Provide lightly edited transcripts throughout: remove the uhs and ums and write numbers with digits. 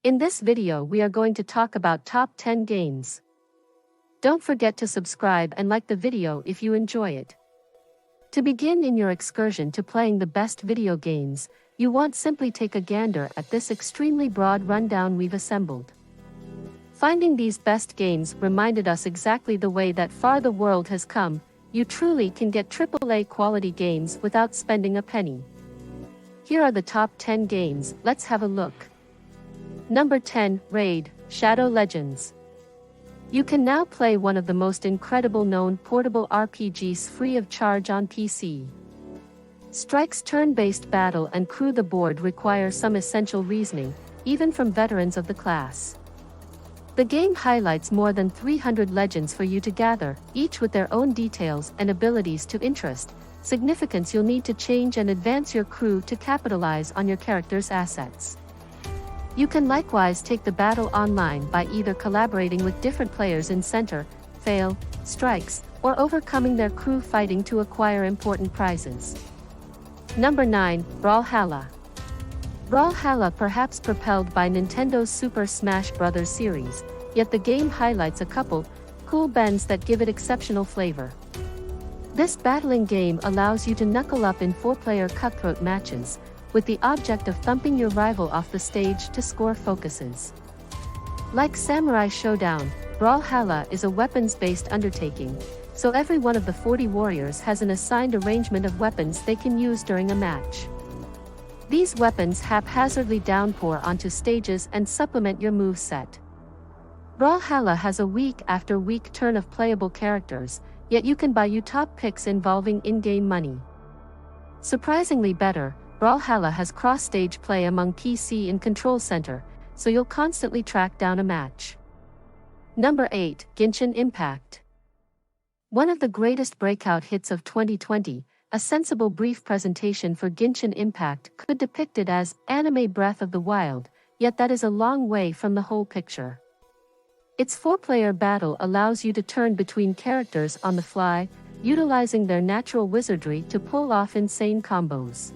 In this video we are going to talk about top 10 games. Don't forget to subscribe and like the video if you enjoy it. To begin in your excursion to playing the best video games, you won't simply take a gander at this extremely broad rundown we've assembled. Finding these best games reminded us exactly the way that far the world has come. You truly can get AAA quality games without spending a penny. Here are the top 10 games, let's have a look. Number 10, Raid: Shadow Legends. You can now play one of the most incredible known portable RPGs free of charge on PC. Strike's turn-based battle and crew the board require some essential reasoning, even from veterans of the class. The game highlights more than 300 legends for you to gather, each with their own details and abilities to interest, significance you'll need to change and advance your crew to capitalize on your character's assets. You can likewise take the battle online by either collaborating with different players in center, fail, strikes, or overcoming their crew fighting to acquire important prizes. Number 9, Brawlhalla. Brawlhalla, perhaps propelled by Nintendo's Super Smash Bros. Series, yet the game highlights a couple cool bends that give it exceptional flavor. This battling game allows you to knuckle up in 4-player cutthroat matches, with the object of thumping your rival off the stage to score focuses. Like Samurai Showdown, Brawlhalla is a weapons-based undertaking, so every one of the 40 warriors has an assigned arrangement of weapons they can use during a match. These weapons haphazardly downpour onto stages and supplement your moveset. Brawlhalla has a week-after-week turn of playable characters, yet you can buy you top picks involving in-game money. Surprisingly better, Brawlhalla has cross-stage play among PC and Control Center, so you'll constantly track down a match. Number 8, Genshin Impact. One of the greatest breakout hits of 2020, a sensible brief presentation for Genshin Impact could depict it as anime Breath of the Wild, yet that is a long way from the whole picture. Its 4-player battle allows you to turn between characters on the fly, utilizing their natural wizardry to pull off insane combos.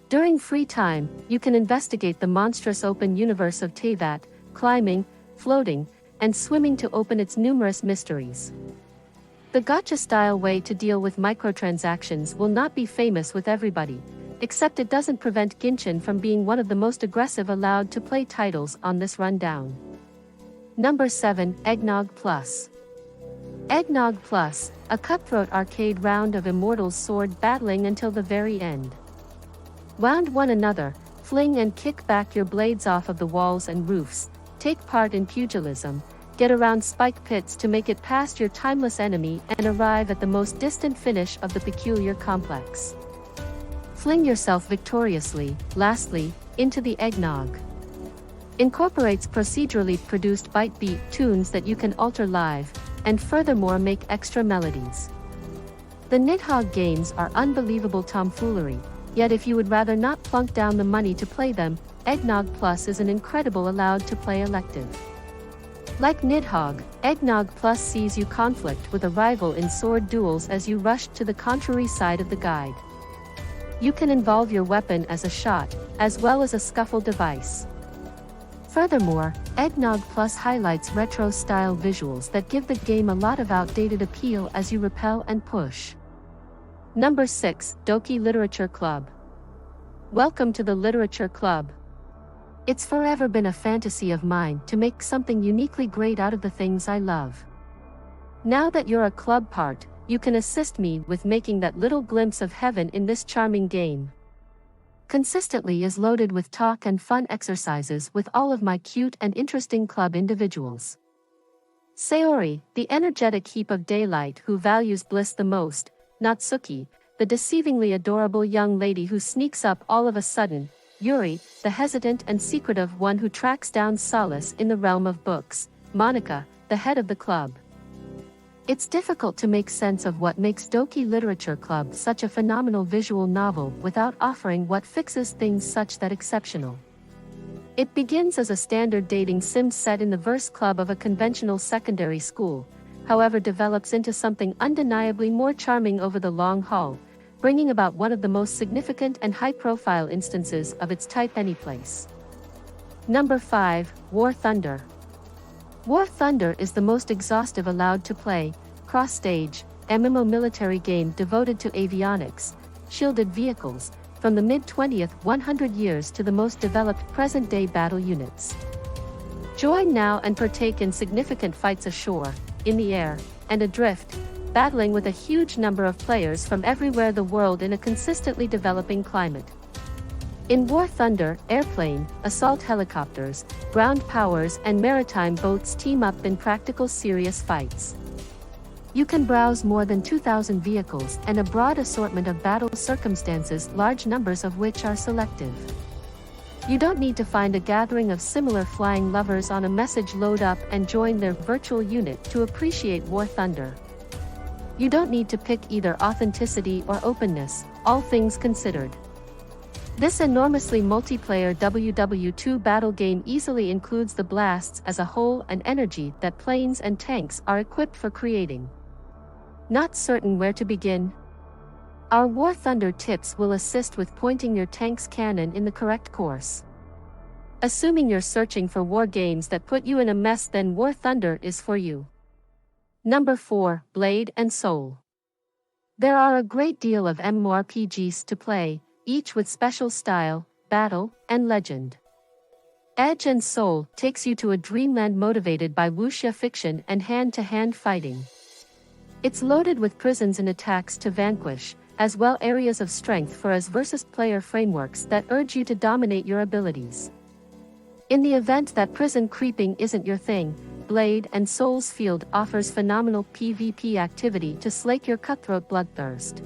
During free time, you can investigate the monstrous open universe of Teyvat, climbing, floating, and swimming to open its numerous mysteries. The gacha-style way to deal with microtransactions will not be famous with everybody, except it doesn't prevent Genshin from being one of the most aggressive allowed-to-play titles on this rundown. Number 7, Eggnog Plus. Eggnog Plus, a cutthroat arcade round of immortals sword battling until the very end. Wound one another, fling and kick back your blades off of the walls and roofs, take part in pugilism, get around spike pits to make it past your timeless enemy and arrive at the most distant finish of the peculiar complex. Fling yourself victoriously, lastly, into the eggnog. Incorporates procedurally produced byte beat tunes that you can alter live, and furthermore make extra melodies. The Nidhogg games are unbelievable tomfoolery, yet if you would rather not plunk down the money to play them, Eggnog Plus is an incredible allowed-to-play elective. Like Nidhogg, Eggnog Plus sees you conflict with a rival in sword duels as you rush to the contrary side of the guide. You can involve your weapon as a shot, as well as a scuffle device. Furthermore, Eggnog Plus highlights retro-style visuals that give the game a lot of outdated appeal as you repel and push. Number 6, Doki Literature Club. Welcome to the Literature Club. It's forever been a fantasy of mine to make something uniquely great out of the things I love. Now that you're a club part, you can assist me with making that little glimpse of heaven in this charming game. Consistently is loaded with talk and fun exercises with all of my cute and interesting club individuals. Sayori, the energetic heap of daylight who values bliss the most, Natsuki, the deceivingly adorable young lady who sneaks up all of a sudden, Yuri, the hesitant and secretive one who tracks down solace in the realm of books, Monica, the head of the club. It's difficult to make sense of what makes Doki Literature Club such a phenomenal visual novel without offering what fixes things such that exceptional. It begins as a standard dating sim set in the verse club of a conventional secondary school, however develops into something undeniably more charming over the long haul, bringing about one of the most significant and high-profile instances of its type anyplace. Number 5, War Thunder. War Thunder is the most exhaustive allowed to play, cross-stage, MMO military game devoted to avionics, shielded vehicles, from the mid-20th 100 years to the most developed present-day battle units. Join now and partake in significant fights ashore, in the air, and adrift, battling with a huge number of players from everywhere the world in a consistently developing climate. In War Thunder, airplane, assault helicopters, ground powers and maritime boats team up in practical serious fights. You can browse more than 2,000 vehicles and a broad assortment of battle circumstances, large numbers of which are selective. You don't need to find a gathering of similar flying lovers on a message load up and join their virtual unit to appreciate War Thunder. You don't need to pick either authenticity or openness, all things considered. This enormously multiplayer WW2 battle game easily includes the blasts as a whole and energy that planes and tanks are equipped for creating. Not certain where to begin? Our War Thunder tips will assist with pointing your tank's cannon in the correct course. Assuming you're searching for war games that put you in a mess, then War Thunder is for you. Number 4, Blade and Soul. There are a great deal of MMORPGs to play, each with special style, battle, and legend. Edge and Soul takes you to a dreamland motivated by wuxia fiction and hand-to-hand fighting. It's loaded with prisons and attacks to vanquish, as well areas of strength for us versus player frameworks that urge you to dominate your abilities. In the event that prison creeping isn't your thing, Blade and Soul's Field offers phenomenal PvP activity to slake your cutthroat bloodthirst.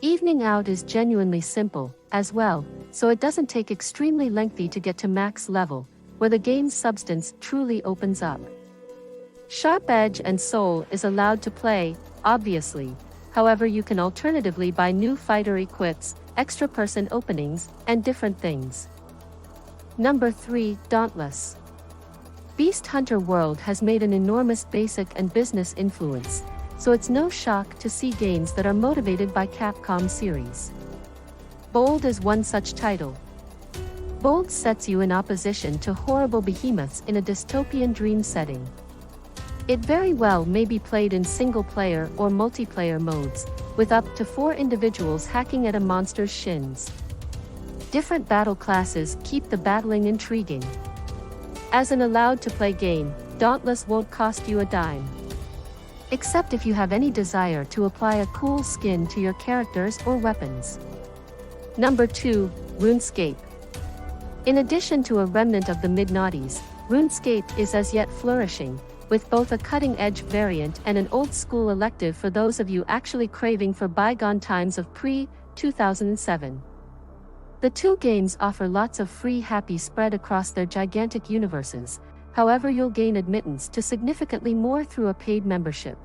Evening out is genuinely simple, as well, so it doesn't take extremely lengthy to get to max level, where the game's substance truly opens up. Sharp Edge and Soul is allowed to play, obviously, however you can alternatively buy new fighter equips, extra person openings, and different things. Number 3, Dauntless. Beast Hunter World has made an enormous basic and business influence, so it's no shock to see games that are motivated by Capcom series. Bold is one such title. Bold sets you in opposition to horrible behemoths in a dystopian dream setting. It very well may be played in single-player or multiplayer modes, with up to 4 individuals hacking at a monster's shins. Different battle classes keep the battling intriguing. As an allowed-to-play game, Dauntless won't cost you a dime. Except if you have any desire to apply a cool skin to your characters or weapons. Number 2, RuneScape. In addition to a remnant of the mid-noughties, RuneScape is as yet flourishing, with both a cutting-edge variant and an old-school elective for those of you actually craving for bygone times of pre-2007. The two games offer lots of free happy spread across their gigantic universes, however you'll gain admittance to significantly more through a paid membership.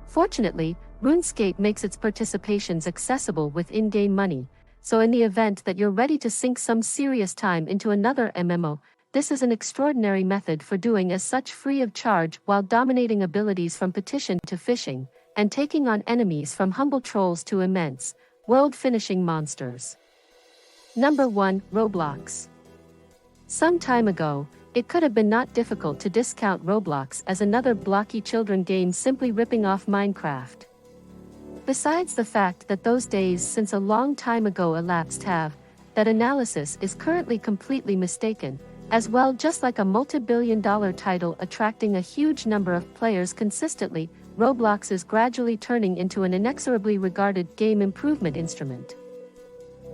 Fortunately, RuneScape makes its participations accessible with in-game money, so in the event that you're ready to sink some serious time into another MMO, this is an extraordinary method for doing as such free of charge while dominating abilities from petition to fishing, and taking on enemies from humble trolls to immense, world-finishing monsters. Number 1, Roblox. Some time ago, it could have been not difficult to discount Roblox as another blocky children game simply ripping off Minecraft. Besides the fact that those days since a long time ago elapsed have, that analysis is currently completely mistaken, as well just like a multi-billion-dollar title attracting a huge number of players consistently, Roblox is gradually turning into an inexorably regarded game improvement instrument.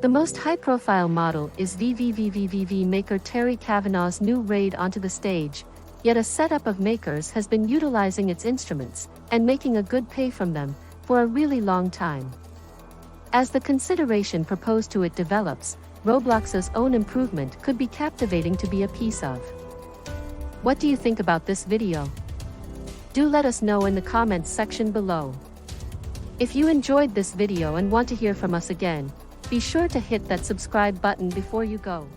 The most high-profile model is VVVVVV maker Terry Kavanagh's new raid onto the stage, yet a setup of makers has been utilizing its instruments, and making a good pay from them, for a really long time. As the consideration proposed to it develops, Roblox's own improvement could be captivating to be a piece of. What do you think about this video? Do let us know in the comments section below. If you enjoyed this video and want to hear from us again, be sure to hit that subscribe button before you go.